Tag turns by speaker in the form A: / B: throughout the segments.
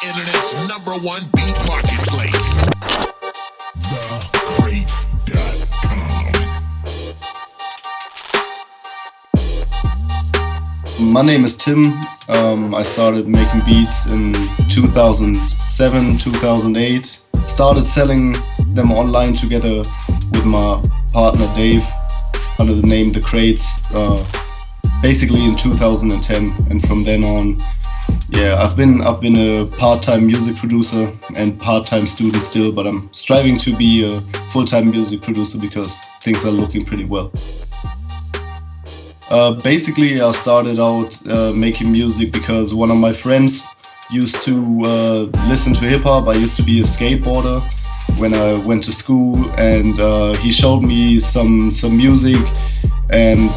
A: internet's #1 beat marketplace.
B: My name is Tim. I started making beats in 2007, 2008. Started selling them online together with my partner Dave under the name The Cratez, basically in 2010. And from then on, yeah, I've been a part-time music producer and part-time student still, but I'm striving to be a full-time music producer because things are looking pretty well. Basically, I started out making music because one of my friends used to listen to hip-hop. I used to be a skateboarder when I went to school, and he showed me some music, and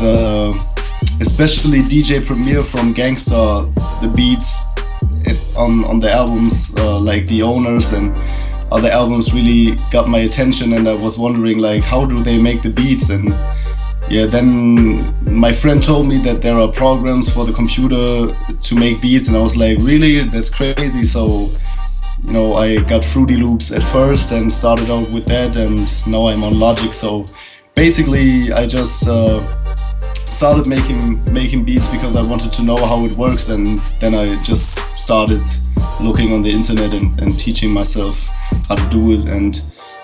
B: especially DJ Premier from Gangsta, the beats on the albums, like The Owners and other albums really got my attention, and I was wondering like, how do they make the beats? And yeah, then my friend told me that there are programs for the computer to make beats, and I was like, really? That's crazy. So, you know, I got Fruity Loops at first and started out with that, and now I'm on Logic. So basically I just started making beats because I wanted to know how it works, and then I just started looking on the internet and teaching myself how to do it, and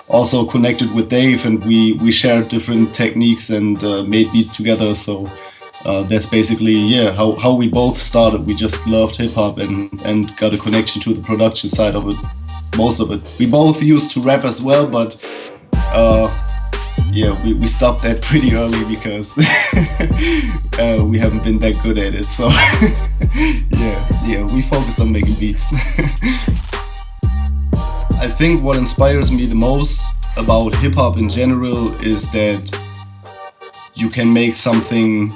B: also connected with Dave, and we shared different techniques and made beats together. So that's basically, yeah, how we both started. We just loved hip-hop and got a connection to the production side of it, most of it. We both used to rap as well, but yeah, we stopped that pretty early because we haven't been that good at it. So yeah, we focused on making beats. I think what inspires me the most about hip-hop in general is that you can make something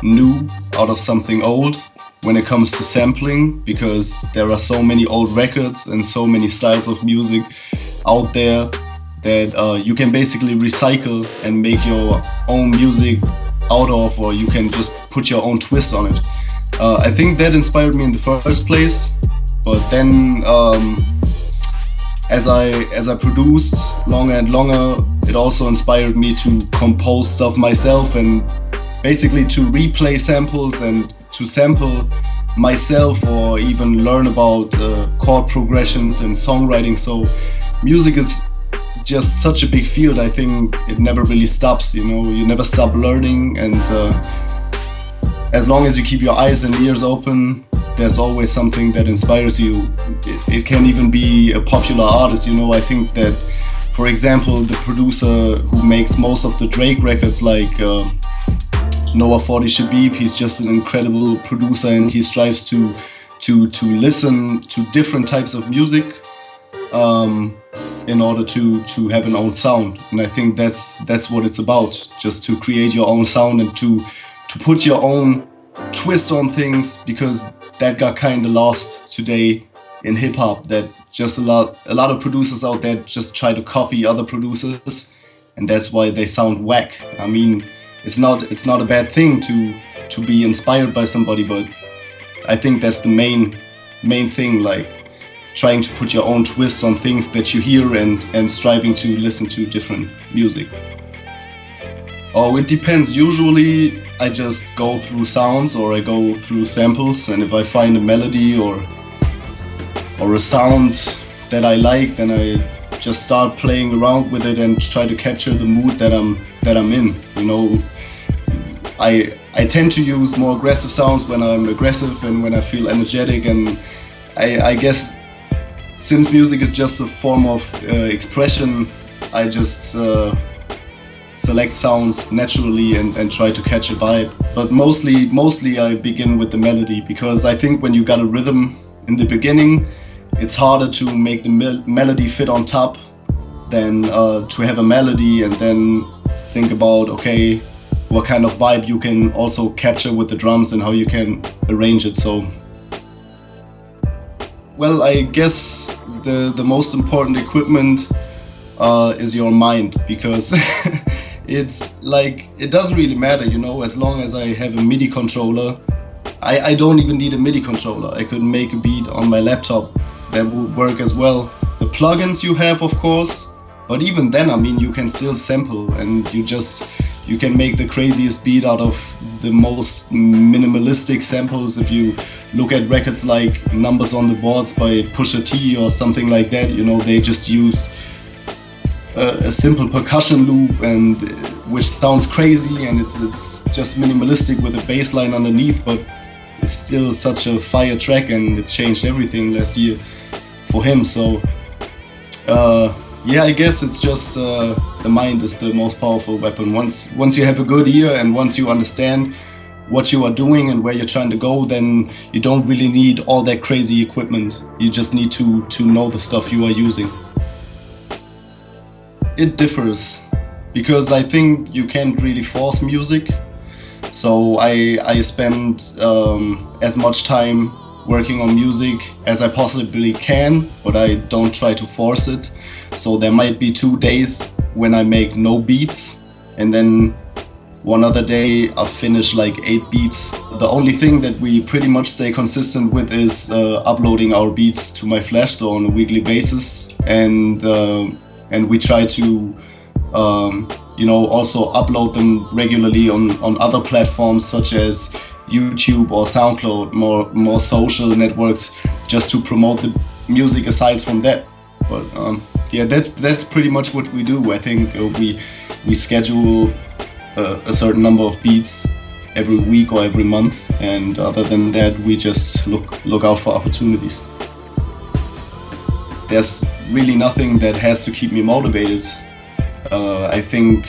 B: new out of something old when it comes to sampling, because there are so many old records and so many styles of music out there that you can basically recycle and make your own music out of, or you can just put your own twist on it. I think that inspired me in the first place, but then as I produced longer and longer, it also inspired me to compose stuff myself and basically to replay samples and to sample myself, or even learn about chord progressions and songwriting. So music is just such a big field. I think it never really stops, you know, you never stop learning, and as long as you keep your eyes and ears open, there's always something that inspires you. It can even be a popular artist, you know. I think that, for example, the producer who makes most of the Drake records, like Noah 40 Shabib, he's just an incredible producer, and he strives to listen to different types of music in order to have an own sound. And I think that's what it's about, just to create your own sound and to put your own twist on things, because that got kind of lost today in hip-hop, that just a lot of producers out there just try to copy other producers, and that's why they sound whack. I mean, it's not a bad thing to be inspired by somebody, but I think that's the main thing, like trying to put your own twist on things that you hear and striving to listen to different music. Oh, it depends. Usually I just go through sounds, or I go through samples, and if I find a melody or a sound that I like, then I just start playing around with it and try to capture the mood that I'm in. You know, I tend to use more aggressive sounds when I'm aggressive and when I feel energetic, and I guess since music is just a form of expression, I just select sounds naturally and try to catch a vibe. But mostly I begin with the melody, because I think when you got a rhythm in the beginning, it's harder to make the melody fit on top than to have a melody and then think about, okay, what kind of vibe you can also capture with the drums and how you can arrange it. So, well, I guess the most important equipment is your mind, because it's like, it doesn't really matter, you know, as long as I have a MIDI controller. I don't even need a MIDI controller. I could make a beat on my laptop that would work as well. The plugins you have, of course, but even then, I mean, you can still sample, and you can make the craziest beat out of the most minimalistic samples. If you look at records like Numbers on the Boards by Pusha T or something like that, you know, they just used a simple percussion loop, and which sounds crazy, and it's just minimalistic with a bass line underneath, but it's still such a fire track, and it changed everything last year for him. So yeah, I guess it's just the mind is the most powerful weapon. Once you have a good ear, and once you understand what you are doing and where you're trying to go, then you don't really need all that crazy equipment. You just need to know the stuff you are using. It differs, because I think you can't really force music. So I spend as much time working on music as I possibly can, but I don't try to force it. So there might be 2 days when I make no beats, and then one other day I finish like 8 beats. The only thing that we pretty much stay consistent with is uploading our beats to myFlashStore on a weekly basis, and we try to you know, also upload them regularly on other platforms such as YouTube or SoundCloud, more social networks, just to promote the music aside from that. But yeah, that's pretty much what we do. I think we schedule a certain number of beats every week or every month, and other than that, we just look out for opportunities. There's really nothing that has to keep me motivated. I think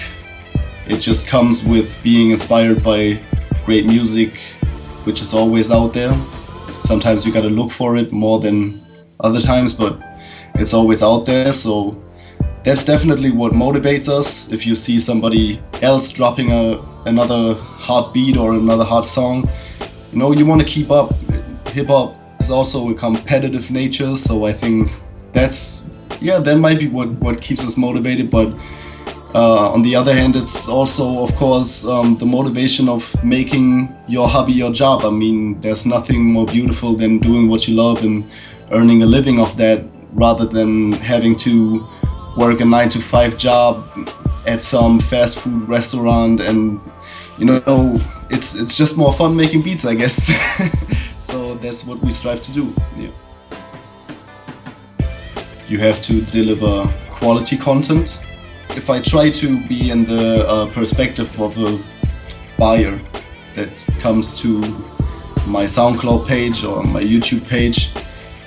B: it just comes with being inspired by great music, which is always out there. Sometimes you gotta look for it more than other times, but it's always out there. So that's definitely what motivates us. If you see somebody else dropping another hot beat or another hot song, you know, you want to keep up. Hip hop is also a competitive nature, so I think that might be what keeps us motivated. But on the other hand, it's also, of course, the motivation of making your hobby your job. I mean, there's nothing more beautiful than doing what you love and earning a living off that, rather than having to work a 9-to-5 job at some fast food restaurant. And you know, it's just more fun making beats, I guess. So that's what we strive to do. Yeah. You have to deliver quality content. If I try to be in the perspective of a buyer that comes to my SoundCloud page or my YouTube page,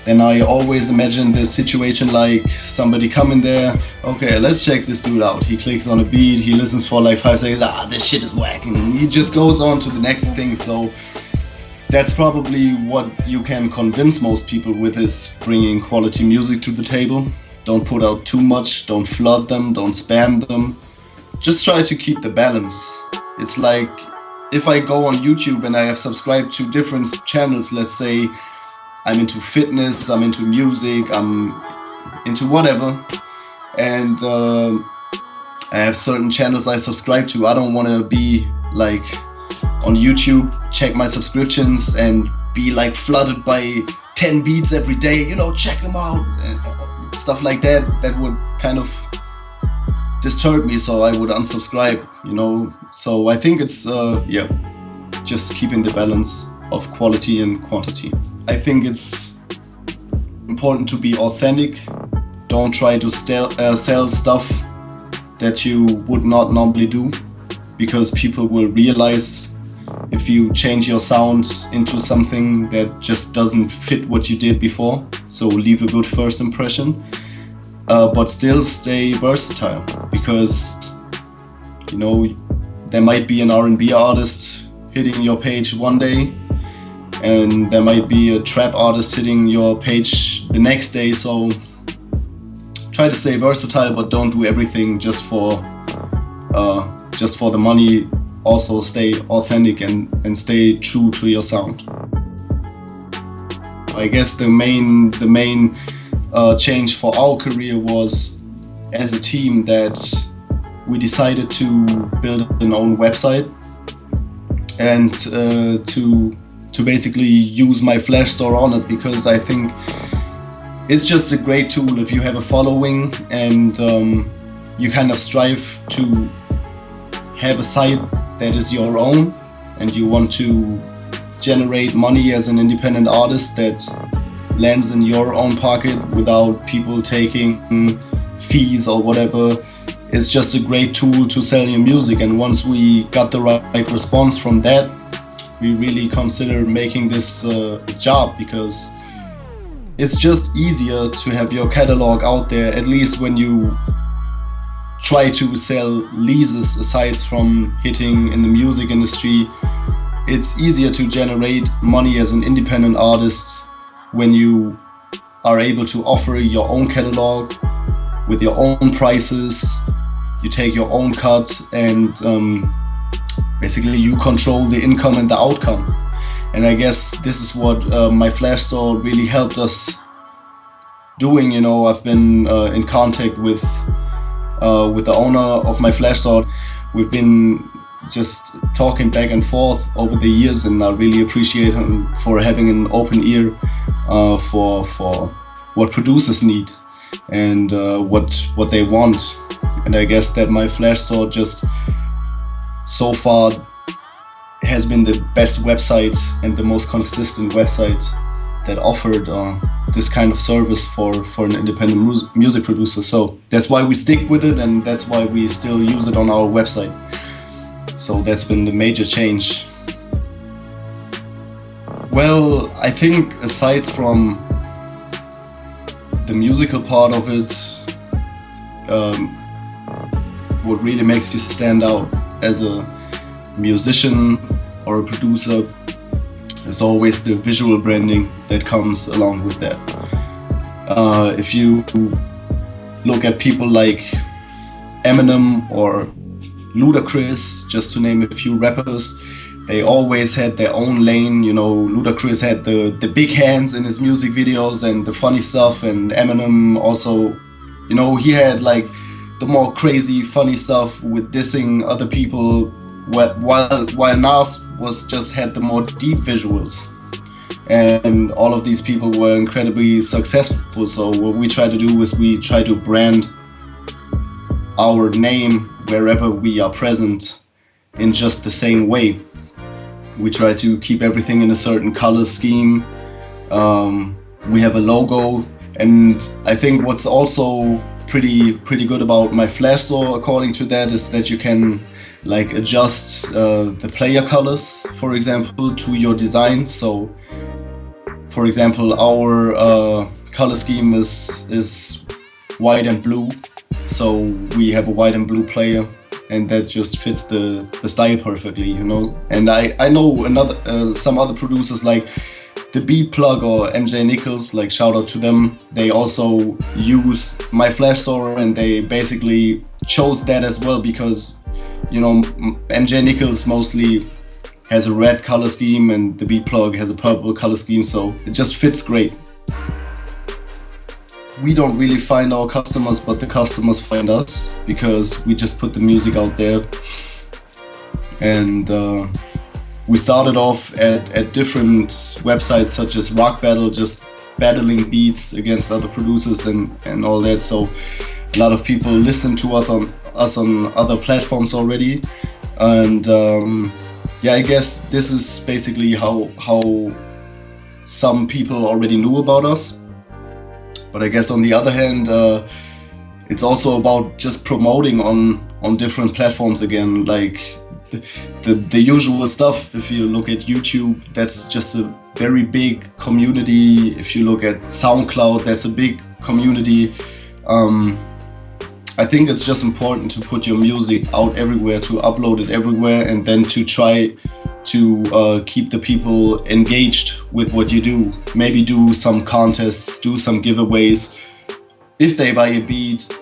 B: then I always imagine the situation like somebody coming there, okay, let's check this dude out. He clicks on a beat, he listens for like 5 seconds, this shit is whack, and he just goes on to the next thing. So that's probably what you can convince most people with, is bringing quality music to the table. Don't put out too much, don't flood them, don't spam them. Just try to keep the balance. It's like if I go on YouTube and I have subscribed to different channels, let's say I'm into fitness, I'm into music, I'm into whatever, and I have certain channels I subscribe to. I don't want to be like on YouTube, check my subscriptions and be like flooded by 10 beats every day, you know, check them out, and stuff like that. That would kind of disturb me, so I would unsubscribe, you know. So I think it's just keeping the balance of quality and quantity. I think it's important to be authentic. Don't try to sell stuff that you would not normally do, because people will realize if you change your sound into something that just doesn't fit what you did before. So leave a good first impression, but still stay versatile, because you know, there might be an R&B artist hitting your page one day, and there might be a trap artist hitting your page the next day. So try to stay versatile, but don't do everything just for the money. Also stay authentic and stay true to your sound. I guess the main change for our career was, as a team, that we decided to build an own website and to basically use myFlashStore on it, because I think it's just a great tool if you have a following and you kind of strive to have a site that is your own, and you want to generate money as an independent artist that lands in your own pocket without people taking fees or whatever. It's just a great tool to sell your music, and once we got the right response from that, we really considered making this a job, because it's just easier to have your catalog out there, at least when you try to sell leases aside from hitting in the music industry. It's easier to generate money as an independent artist when you are able to offer your own catalog with your own prices. You take your own cut, and basically you control the income and the outcome. And I guess this is what myFlashStore really helped us doing. You know, I've been in contact with the owner of myFlashStore. We've been just talking back and forth over the years, and I really appreciate him for having an open ear for what producers need and what they want. And I guess that myFlashStore just so far has been the best website and the most consistent website that offered this kind of service for an independent music producer. So that's why we stick with it, and that's why we still use it on our website. So that's been the major change. Well, I think aside from the musical part of it, what really makes you stand out as a musician or a producer is always the visual branding that comes along with that. If you look at people like Eminem or Ludacris, just to name a few rappers, they always had their own lane. You know, Ludacris had the big hands in his music videos and the funny stuff, and Eminem also, you know, he had like the more crazy funny stuff with dissing other people, while Nas was just had the more deep visuals. And all of these people were incredibly successful. So what we try to do is we try to brand our name wherever we are present in just the same way. We try to keep everything in a certain color scheme. We have a logo, and I think what's also pretty good about myFlashStore, according to that, is that you can like adjust the player colors, for example, to your design. So for example, our color scheme is white and blue, so we have a white and blue player, and that just fits the style perfectly, you know. And I know some other producers like the Beat Plug or MJ Nichols, like shout out to them. They also use myFlashStore, and they basically chose that as well because, you know, MJ Nichols mostly has a red color scheme and the Beat Plug has a purple color scheme, so it just fits great. We don't really find our customers, but the customers find us, because we just put the music out there. And we started off at different websites such as Rock Battle, just battling beats against other producers and all that. So a lot of people listen to us on other platforms already. And yeah, I guess this is basically how some people already knew about us. But I guess on the other hand, it's also about just promoting on different platforms again, like the usual stuff. If you look at YouTube, that's just a very big community. If you look at SoundCloud, that's a big community. I think it's just important to put your music out everywhere, to upload it everywhere, and then to try to keep the people engaged with what you do. Maybe do some contests, do some giveaways. If they buy a beat,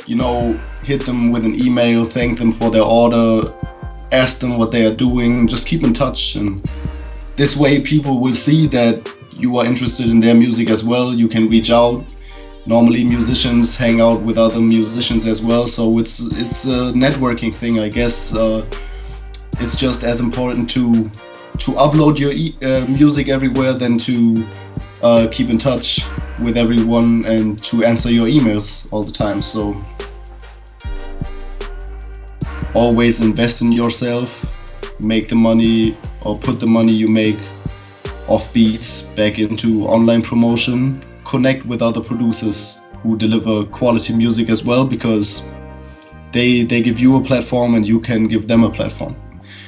B: you know, hit them with an email, thank them for their order, ask them what they are doing, just keep in touch. And this way people will see that you are interested in their music as well. You can reach out. Normally musicians hang out with other musicians as well, so it's a networking thing, I guess. It's just as important to upload your music everywhere than to keep in touch with everyone and to answer your emails all the time. So always invest in yourself, make the money or put the money you make off beats back into online promotion, connect with other producers who deliver quality music as well, because they give you a platform and you can give them a platform.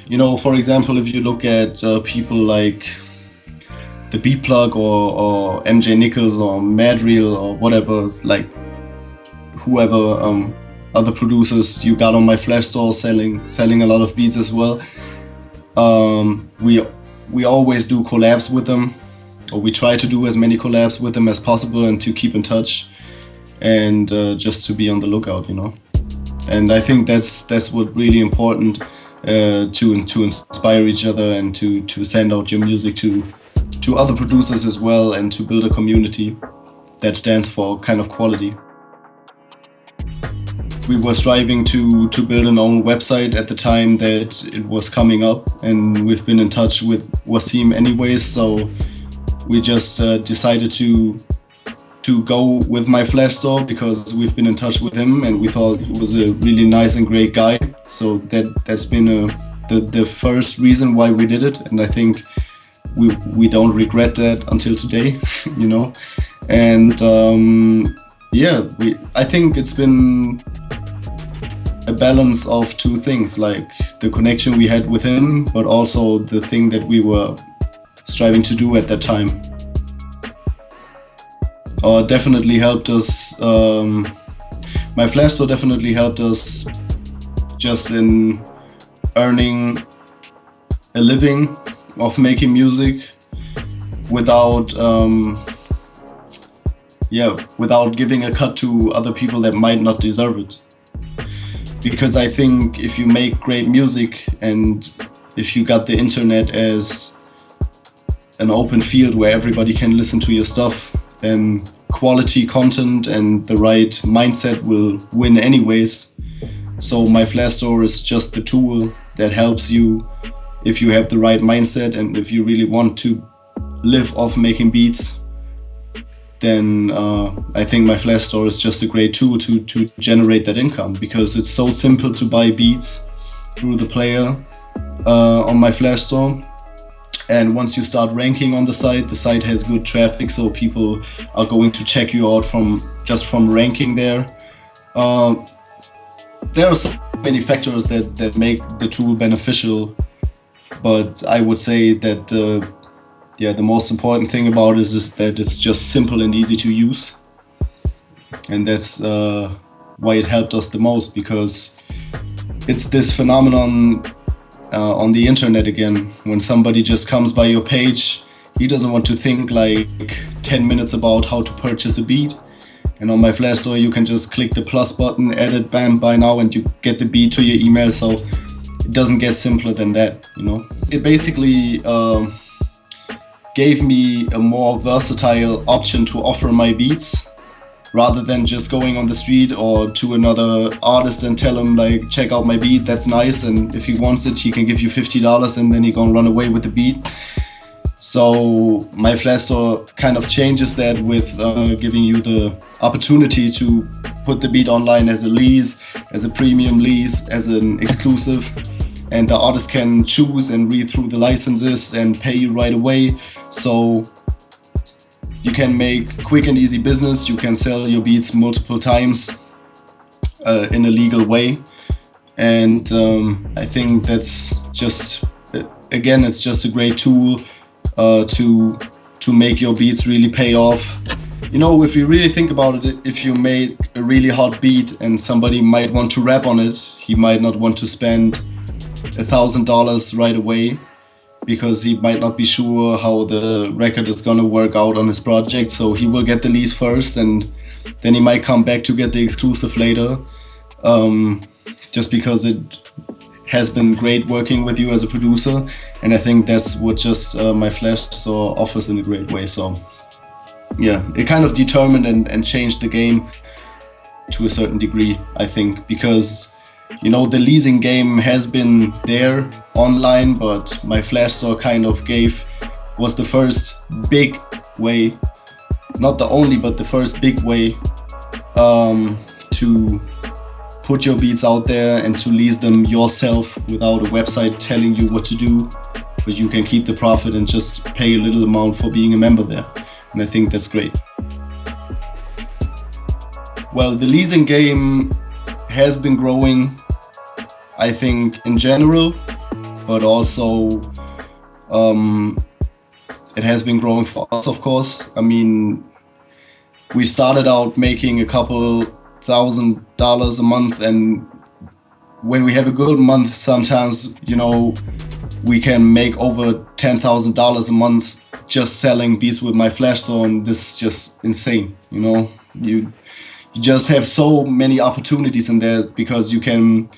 B: You know, for example, if you look at people like the Beat Plug or MJ Nichols or Madreal or whatever, like whoever other producers you got on myFlashStore selling a lot of beats as well. We always do collabs with them, or we try to do as many collabs with them as possible and to keep in touch and just to be on the lookout, you know. And I think that's what really important, to inspire each other and to send out your music to other producers as well, and to build a community that stands for kind of quality. We were striving to build an own website at the time that it was coming up, and we've been in touch with Wasim anyways, so we just decided to go with myFlashStore because we've been in touch with him and we thought he was a really nice and great guy. So that's been the first reason why we did it, and I think we don't regret that until today, you know. And I think it's been a balance of two things, like the connection we had with him, but also the thing that we were striving to do at that time. Definitely helped us. myFlashStore definitely helped us just in earning a living of making music without giving a cut to other people that might not deserve it. Because I think if you make great music and if you got the internet as an open field where everybody can listen to your stuff, then quality content and the right mindset will win anyways. So myFlashStore is just the tool that helps you if you have the right mindset, and if you really want to live off making beats, then I think myFlashStore is just a great tool to generate that income, because it's so simple to buy beats through the player on myFlashStore. And once you start ranking on the site has good traffic, so people are going to check you out from ranking there. There are so many factors that make the tool beneficial, but I would say that the most important thing about it is that it's just simple and easy to use. And that's why it helped us the most, because it's this phenomenon on the internet again. When somebody just comes by your page, he doesn't want to think like 10 minutes about how to purchase a beat. And on myFlashStore you can just click the plus button, edit, bam, buy now, and you get the beat to your email. So it doesn't get simpler than that, you know. It basically gave me a more versatile option to offer my beats, rather than just going on the street or to another artist and tell him like, check out my beat, that's nice, and if he wants it he can give you $50 and then he gonna run away with the beat. So myFlashStore kind of changes that with giving you the opportunity to put the beat online as a lease, as a premium lease, as an exclusive, and the artist can choose and read through the licenses and pay you right away. So you can make quick and easy business. You can sell your beats multiple times in a legal way. And I think that's just, again, it's just a great tool to make your beats really pay off. You know, if you really think about it, if you made a really hot beat and somebody might want to rap on it, he might not want to spend $1,000 right away, because he might not be sure how the record is gonna work out on his project. So he will get the lease first, and then he might come back to get the exclusive later, just because it has been great working with you as a producer. And I think that's what just myFlashStore offers in a great way. So yeah, it kind of determined and changed the game to a certain degree, I think, because, you know, the leasing game has been there online, but myFlashStore kind of was the first big way, not the only, but the first big way to put your beats out there and to lease them yourself without a website telling you what to do, but you can keep the profit and just pay a little amount for being a member there. And I think that's great. Well, the leasing game has been growing, I think, in general, but also it has been growing for us, of course. I mean, we started out making a couple $1,000 a month, and when we have a good month, sometimes, you know, we can make over $10,000 a month just selling beats with myFlashStore, and this is just insane, you know. You just have so many opportunities in there because you can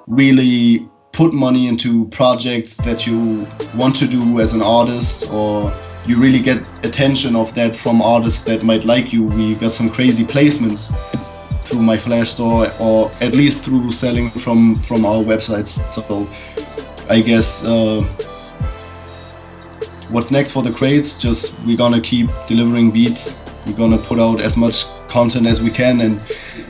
B: really put money into projects that you want to do as an artist, or you really get attention of that from artists that might like you. We got some crazy placements through myFlashStore, or at least through selling from our websites. So I guess what's next for the Cratez, just we're gonna keep delivering beats. We're gonna put out as much content as we can, and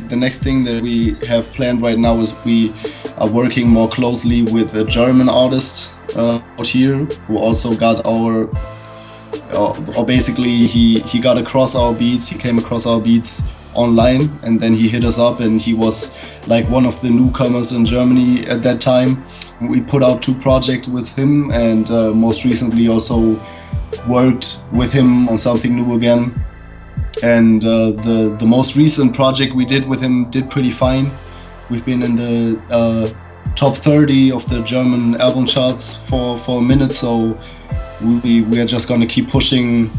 B: the next thing that we have planned right now is we are working more closely with a German artist out here who also got our, or basically he got across our beats, he came across our beats online, and then he hit us up, and he was like one of the newcomers in Germany at that time. We put out 2 projects with him, and most recently also worked with him on something new again. And the most recent project we did with him did pretty fine. We've been in the top 30 of the German album charts for a minute, so we are just gonna keep pushing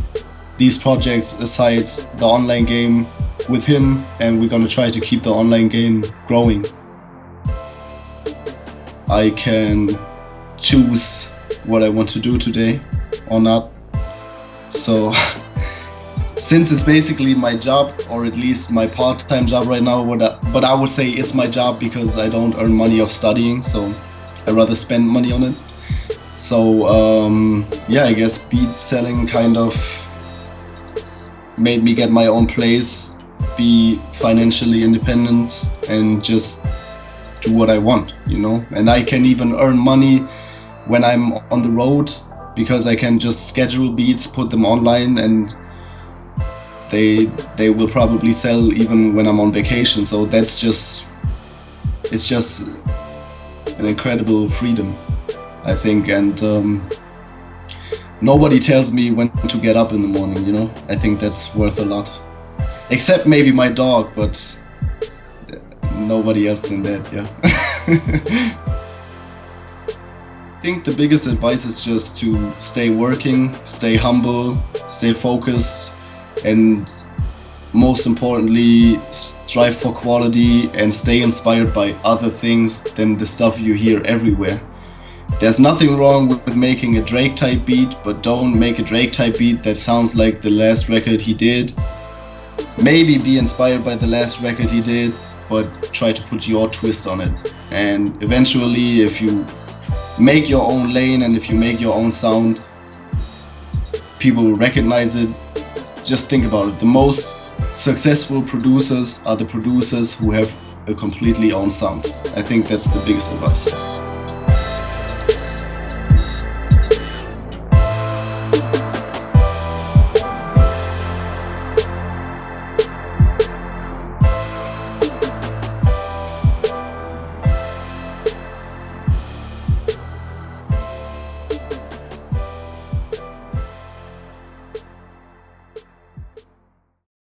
B: these projects aside the online game with him, and we're gonna try to keep the online game growing. I can choose what I want to do today or not. So since it's basically my job, or at least my part-time job right now, but I would say it's my job because I don't earn money off studying, so I rather spend money on it. So yeah, I guess beat selling kind of made me get my own place, be financially independent, and just do what I want, you know. And I can even earn money when I'm on the road, because I can just schedule beats, put them online, and they will probably sell even when I'm on vacation. So it's just an incredible freedom, I think. And nobody tells me when to get up in the morning, you know. I think that's worth a lot, except maybe my dog, but nobody else than that. Yeah. I think the biggest advice is just to stay working, stay humble, stay focused, and most importantly, strive for quality and stay inspired by other things than the stuff you hear everywhere. There's nothing wrong with making a Drake type beat, but don't make a Drake type beat that sounds like the last record he did. Maybe be inspired by the last record he did, but try to put your twist on it. And eventually, if you make your own lane and if you make your own sound, people will recognize it. Just think about it. The most successful producers are the producers who have a completely own sound. I think that's the biggest advice.